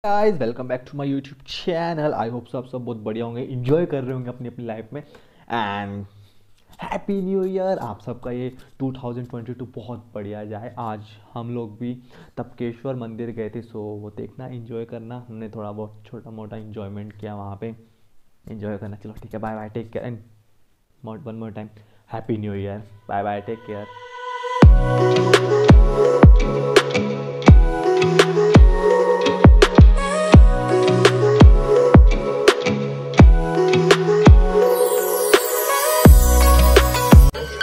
Guys welcome back to my YouTube channel. I hope आप सब बहुत बढ़िया होंगे, एंजॉय कर रहे होंगे अपनी अपनी लाइफ में। And happy new year. आप सबका ये 2022 बहुत बढ़िया जाए। आज हम लोग भी तपकेश्वर मंदिर गए थे, सो वो देखना, एंजॉय करना। हमने थोड़ा बहुत छोटा मोटा एंजॉयमेंट किया वहाँ पे, एंजॉय करना। चलो ठीक है, bye bye, take care and one more time happy new year. Bye bye, take care.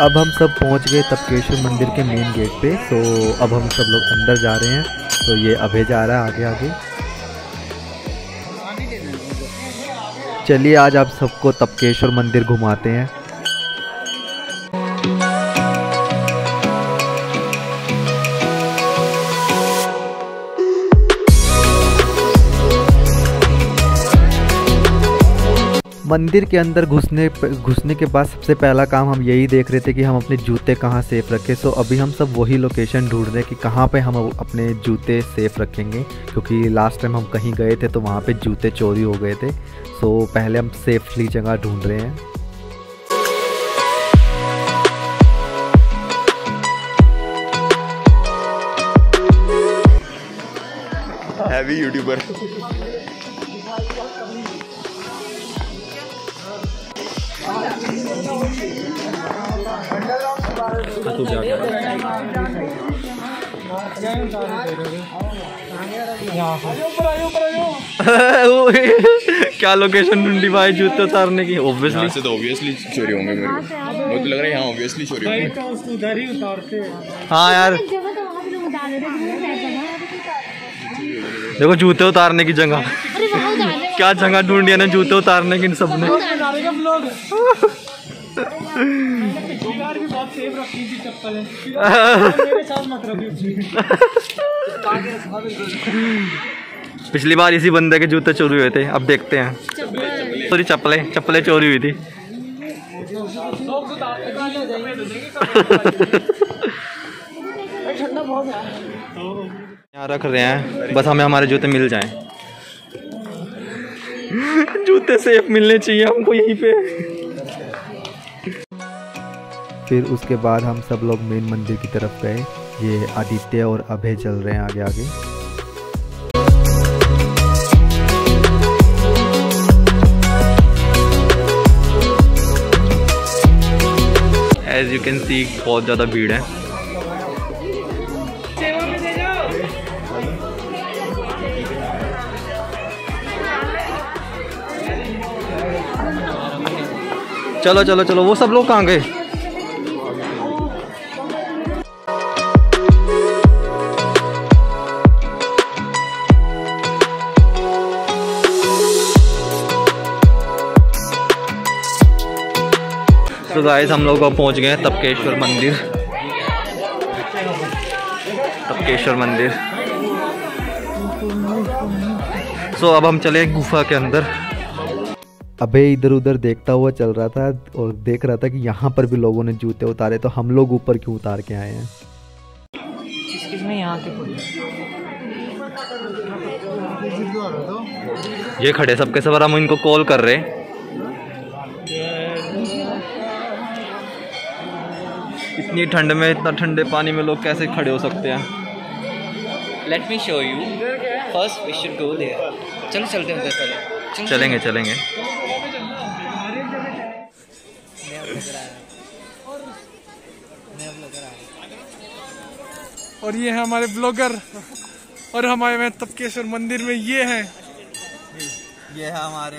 अब हम सब पहुंच गए तपकेश्वर मंदिर के मेन गेट पे। तो अब हम सब लोग अंदर जा रहे हैं। तो ये अभय जा रहा है आगे आगे। चलिए आज आप सबको तपकेश्वर मंदिर घुमाते हैं। मंदिर के अंदर घुसने के बाद सबसे पहला काम हम यही देख रहे थे कि हम अपने जूते कहाँ सेफ रखें। सो अभी हम सब वही लोकेशन ढूंढ रहे हैं कि कहाँ पे हम अपने जूते सेफ रखेंगे, क्योंकि लास्ट टाइम हम कहीं गए थे तो वहाँ पे जूते चोरी हो गए थे। सो पहले हम सेफली जगह ढूंढ रहे हैं। Heavy YouTuber. क्या लोकेशन ढूंढी भाई जूते उतारने की? ऑब्वियसली से तो ऑब्वियसली चोरी होंगे मेरे को तो लग रहा है, यहाँ ऑब्वियसली चोरी होंगे। उधर ही उतारते हैं। हाँ यार, देखो जूते उतारने की जगह, क्या जगह ढूंढी है ना जूते उतारने की सबने। बहुत सेफ रखी थी चप्पलें, मेरे साथ मत रखी। पिछली बार इसी बंदे के जूते चोरी हुए थे, अब देखते हैं। सॉरी, चप्पलें चोरी हुई थी। यहाँ रख रहे हैं, बस हमें हमारे जूते मिल जाएं। जूते सेफ मिलने चाहिए हमको यहीं पे। फिर उसके बाद हम सब लोग मेन मंदिर की तरफ गए। ये आदित्य और अभय चल रहे हैं आगे आगे। एज यू कैन सी बहुत ज़्यादा भीड़ है। चलो चलो चलो, वो सब लोग कहाँ गए? तो गाइस हम लोग अब पहुंच गए तपकेश्वर मंदिर। सो अब हम चले गुफा के अंदर। अबे इधर उधर देखता हुआ चल रहा था और देख रहा था कि यहाँ पर भी लोगों ने जूते उतारे, तो हम लोग ऊपर क्यों उतार के आए हैं। ये खड़े सबके सब, हम इनको कॉल कर रहे हैं। इतनी ठंड में, इतना ठंडे पानी में लोग कैसे खड़े हो सकते हैं? Let me show you. First we should go there. चलो चलते हैं पहले। चलेंगे। और ये है हमारे ब्लॉगर, और हमारे तपकेश्वर मंदिर में ये है हमारे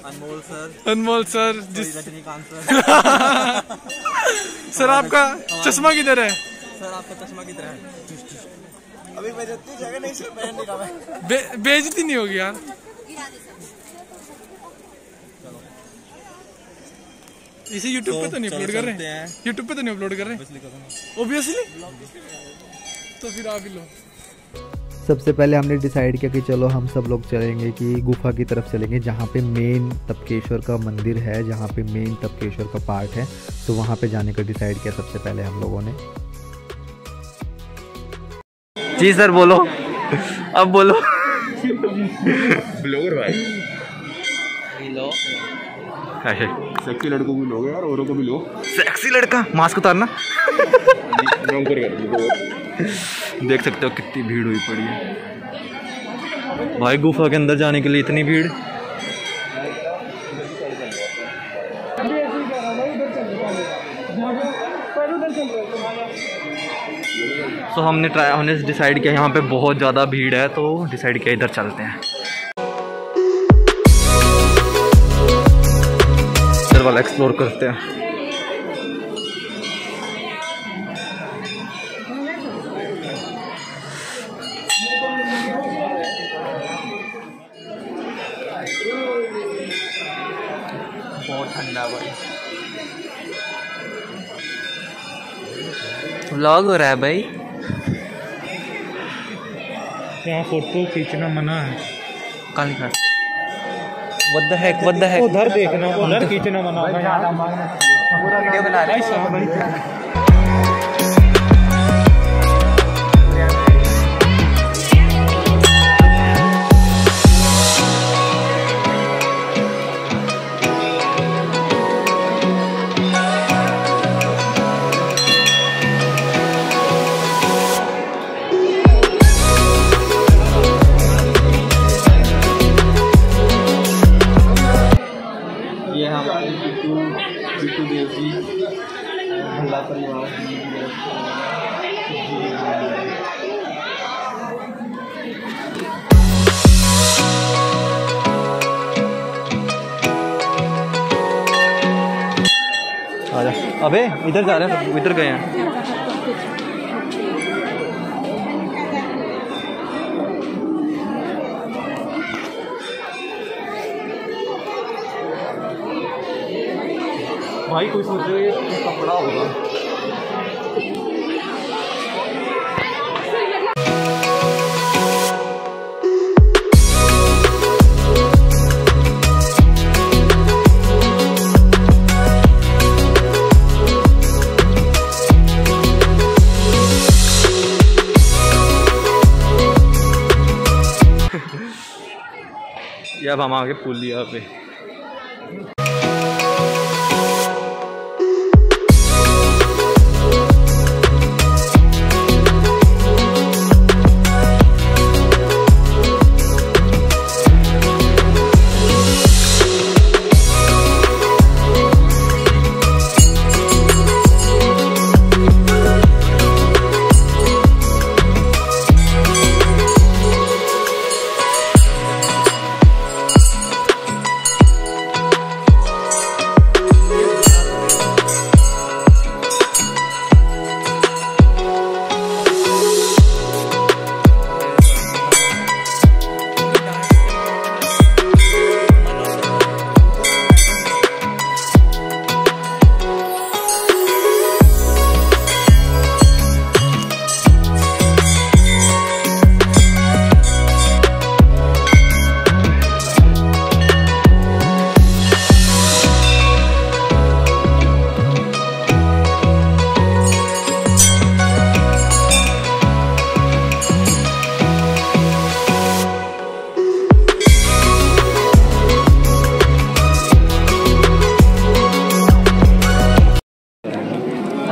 अनमोल सर रजनीकांत सर। सर आपका चश्मा किधर है? सर आपका चश्मा किधर है? अभी बेइज्जती जगह नहीं से पहन नहीं रहा। बेइज्जती नहीं होगी यार। इसे यूट्यूब पे तो नहीं अपलोड कर रहे हैं? यूट्यूब पे तो नहीं अपलोड कर रहे ऑब्वियसली। तो फिर आप ही लो। सबसे पहले हमने डिसाइड किया कि चलो हम सब लोग चलेंगे कि गुफा की तरफ चलेंगे, जहाँ पे मेन तपकेश्वर का मंदिर है, जहाँ पे मेन तपकेश्वर का पार्ट है। तो वहाँ पे जाने का डिसाइड किया सबसे पहले हम लोगों ने। जी सर बोलो, अब बोलो। ब्लॉगर भाई, लो सेक्सी लड़कों को भी लोगे यार, औरों को भी लो। सेक्सी लड़का, मास्क उतारना। देख सकते हो कितनी भीड़ हुई पड़ी है भाई, गुफा के अंदर जाने के लिए इतनी भीड़। तो हमने डिसाइड किया यहाँ पे बहुत ज़्यादा भीड़ है, तो डिसाइड किया इधर चलते हैं। इधर वाला एक्सप्लोर करते हैं। बहुत ठंडा भाई। व्लॉग हो रहा है भाई। यहाँ फोटो खींचना मना है। कहाँ लिखा? What the heck? What the heck? उधर देखना, उधर खींचना मना है। वीडियो बना रहे हैं। ये हमारे बिट्टू देव जी, भल्ला परिवार। आजा, अबे इधर जा रहे हैं, इधर गए हैं। भाई कोई सोच रहे हो ये कपड़ा होगा। ये अब हम आगे पुलिया पे।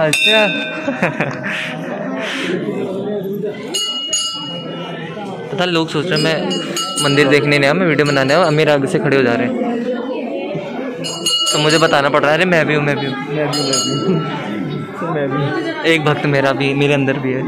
अच्छा पता लोग सोच रहे हैं मैं मंदिर देखने नहीं आया, मैं वीडियो बनाने आया। मेरे आगे से खड़े हो जा रहे हैं, तो मुझे बताना पड़ रहा है अरे मैं भी हूँ, मैं भी हूँ, मैं भी। एक भक्त मेरा भी मेरे अंदर भी है।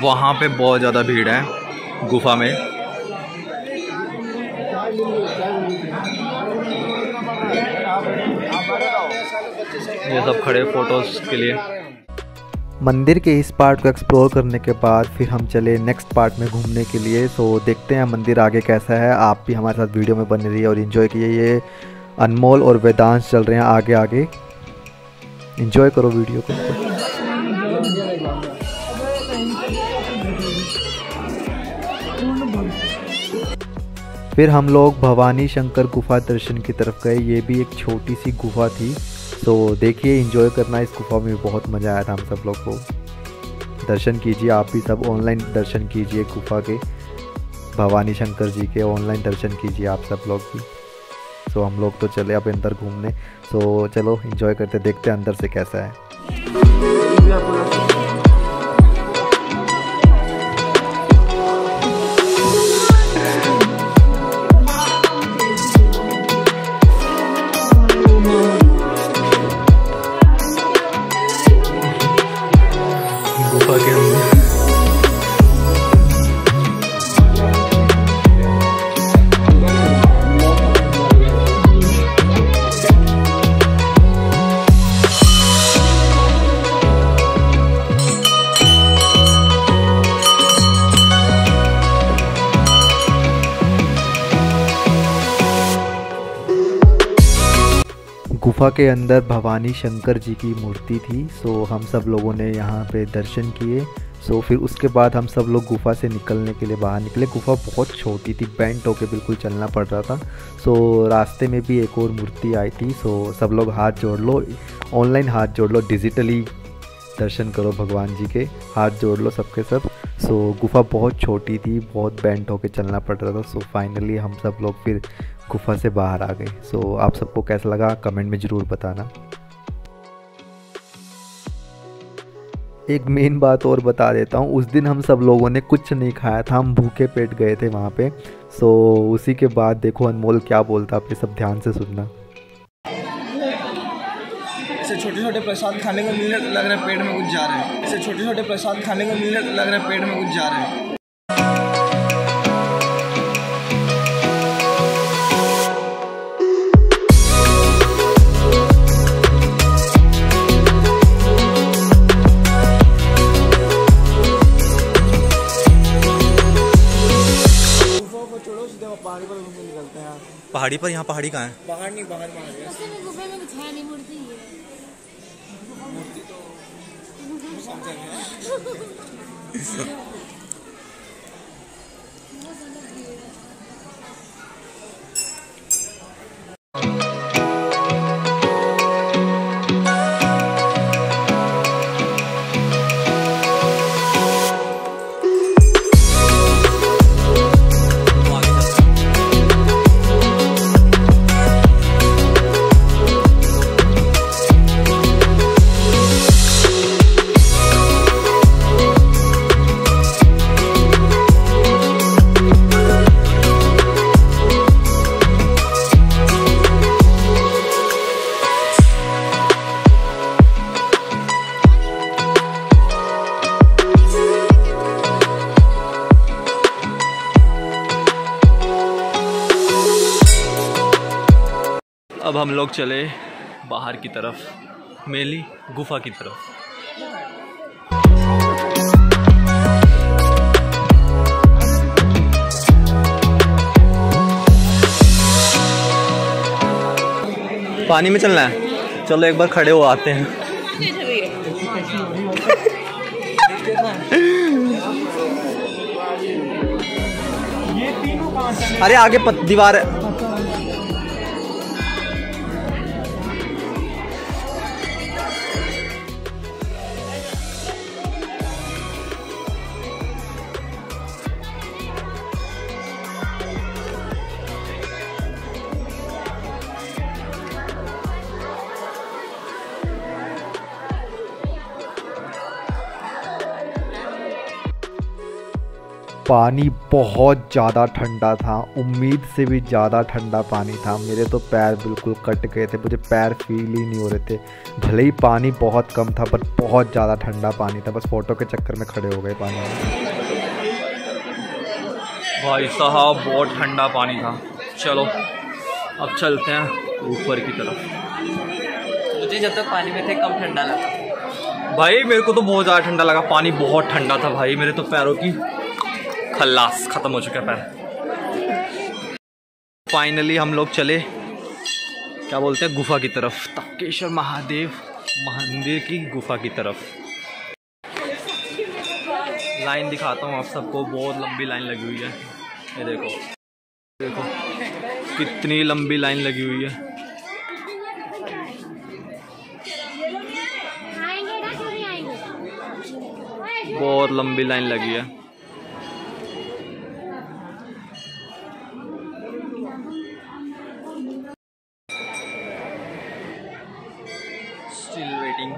वहाँ पे बहुत ज़्यादा भीड़ है गुफा में। ये सब खड़े फोटोज के लिए। मंदिर के इस पार्ट को एक्सप्लोर करने के बाद फिर हम चले नेक्स्ट पार्ट में घूमने के लिए। सो देखते हैं मंदिर आगे कैसा है। आप भी हमारे साथ वीडियो में बने रहिए और इन्जॉय कीजिए। ये अनमोल और वेदांश चल रहे हैं आगे आगे, इन्जॉय करो वीडियो को। फिर हम लोग भवानी शंकर गुफा दर्शन की तरफ गए। ये भी एक छोटी सी गुफा थी, तो देखिए एंजॉय करना, इस गुफा में बहुत मज़ा आया था हम सब लोग को। दर्शन कीजिए आप भी सब, ऑनलाइन दर्शन कीजिए गुफा के, भवानी शंकर जी के ऑनलाइन दर्शन कीजिए आप सब लोग भी। सो हम लोग तो चले अब अंदर घूमने, सो चलो एंजॉय करते, देखते हैं अंदर से कैसा है। गुफा के अंदर गुफा के अंदर भवानी शंकर जी की मूर्ति थी। सो हम सब लोगों ने यहाँ पे दर्शन किए। सो फिर उसके बाद हम सब लोग गुफा से निकलने के लिए बाहर निकले। गुफा बहुत छोटी थी, बेंट होके बिल्कुल चलना पड़ रहा था। सो रास्ते में भी एक और मूर्ति आई थी। सो सब लोग हाथ जोड़ लो, ऑनलाइन हाथ जोड़ लो, डिजिटली दर्शन करो भगवान जी के, हाथ जोड़ लो सबके सब। सो गुफा बहुत छोटी थी, बहुत बेंट होके चलना पड़ रहा था। सो फाइनली हम सब लोग फिर गुफा से बाहर आ गए। सो आप सबको कैसा लगा कमेंट में ज़रूर बताना। एक मेन बात और बता देता हूँ, उस दिन हम सब लोगों ने कुछ नहीं खाया था, हम भूखे पेट गए थे वहाँ पे। सो उसी के बाद देखो अनमोल क्या बोलता, आप ये सब ध्यान से सुनना। ऐसे छोटे छोटे प्रसाद खाने को मिलने लग रहा है पेट में कुछ जा रहे हैं। ऐसे छोटे छोटे प्रसाद खाने को मिलने लग रहा है पेट में कुछ जा रहे हैं। पहाड़ी पर, यहाँ पहाड़ी कहाँ है? बाहर नहीं, बाहर गुफे में कुछ है नहीं, मूर्ति ही है। अब हम लोग चले बाहर की तरफ, मेनली गुफा की तरफ। पानी में चलना है, चलो एक बार खड़े हो आते हैं। अरे आगे दीवार है। पानी बहुत ज़्यादा ठंडा था, उम्मीद से भी ज़्यादा ठंडा पानी था। मेरे तो पैर बिल्कुल कट गए थे, मुझे पैर फील ही नहीं हो रहे थे। भले ही पानी बहुत कम था पर बहुत ज़्यादा ठंडा पानी था, बस फ़ोटो के चक्कर में खड़े हो गए पानी में। भाई साहब बहुत ठंडा पानी था। चलो अब चलते हैं ऊपर की तरफ। मुझे जब तक पानी में थे कम ठंडा लगा भाई, मेरे को तो बहुत ज़्यादा ठंडा लगा। पानी बहुत ठंडा था भाई, मेरे तो पैरों की खल्लास ख़त्म हो चुका है पैर। फाइनली हम लोग चले, क्या बोलते हैं, गुफा की तरफ, तपकेश्वर महादेव मंदिर की गुफा की तरफ। लाइन दिखाता हूँ आप सबको, बहुत लंबी लाइन लगी हुई है, ये देखो। देखो कितनी लंबी लाइन लगी हुई है। आएंगे ना, क्यों नहीं आएंगे? बहुत लंबी लाइन लगी है। Still waiting.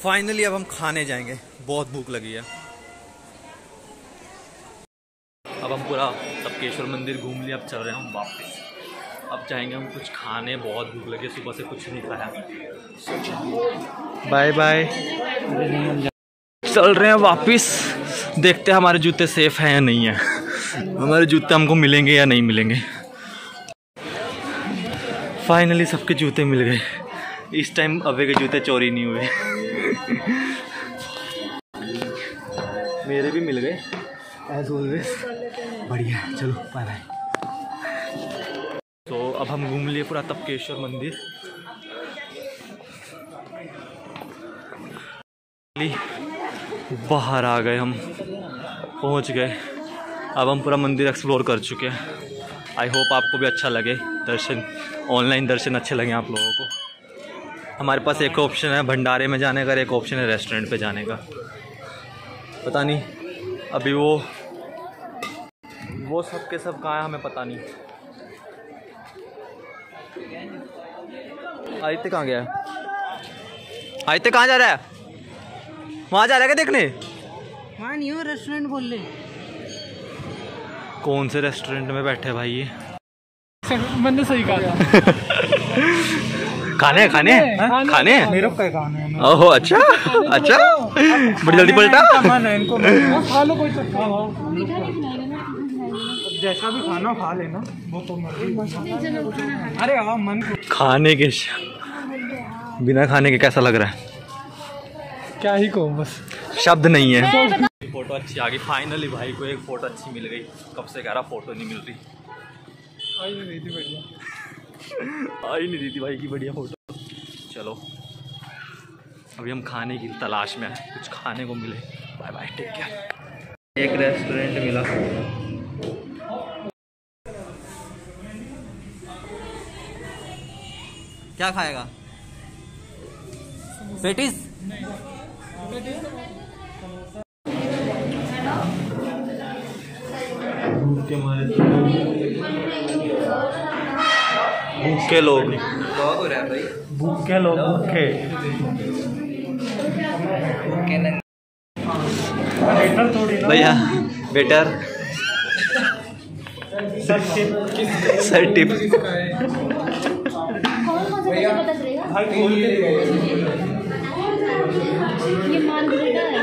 फाइनली अब हम खाने जाएंगे, बहुत भूख लगी है। अब हम पूरा तपकेश्वर मंदिर घूम लिया, अब चल रहे हैं हम वापस। अब जाएंगे हम कुछ खाने, बहुत भूख लगी, सुबह से कुछ नहीं खाया। Bye bye. चल रहे हैं वापस, देखते हैं हमारे जूते सेफ हैं या नहीं है, हमारे जूते हमको मिलेंगे या नहीं मिलेंगे। फाइनली सबके जूते मिल गए। इस टाइम अबे के जूते चोरी नहीं हुए। मेरे भी मिल गए एज ऑलवेज। बढ़िया, चलो बाय बाय। तो अब हम घूम लिए पूरा तपकेश्वर मंदिर। बाहर आ गए, हम पहुंच गए। अब हम पूरा मंदिर एक्सप्लोर कर चुके हैं। आई होप आपको भी अच्छा लगे दर्शन, ऑनलाइन दर्शन अच्छे लगे आप लोगों को। हमारे पास एक ऑप्शन है भंडारे में जाने का, एक ऑप्शन है रेस्टोरेंट पे जाने का। पता नहीं अभी वो सब के सब कहाँ है, हमें पता नहीं। आदित्य कहाँ गया है? आदित्य कहाँ जा रहा है? वहाँ जा रहा है क्या देखने? वहाँ नहीं हो, रेस्टोरेंट बोल ले। कौन से रेस्टोरेंट में बैठे भाई ये? मैंने सही कहा। खाने खाने खाने मेरे को खाने है। ओहो अच्छा अच्छा, बड़ी जल्दी पलटा। इनको खा लो, कोई सब खाओ, जैसा भी खाना खा लेना, वो तो मर्जी। अरे हाँ, मन को खाने के बिना खाने के कैसा लग रहा है? क्या ही कहूँ, बस शब्द नहीं है। फोटो अच्छी आ गई फाइनली, भाई को एक फोटो अच्छी मिल गई। कब से कह रहा फोटो नहीं मिल रही। आई नहीं रही थी बढ़िया, आई नहीं रही थी भाई की बढ़िया फोटो। चलो अभी हम खाने की तलाश में हैं, कुछ खाने को मिले। Bye bye, take care. एक रेस्टोरेंट मिला। क्या खाएगा? पेटिस? भूखे लोग, भूखे लोग, भूखे भैया बेटर सर टिप। पता चलेगा। ये मार्गरीटा है।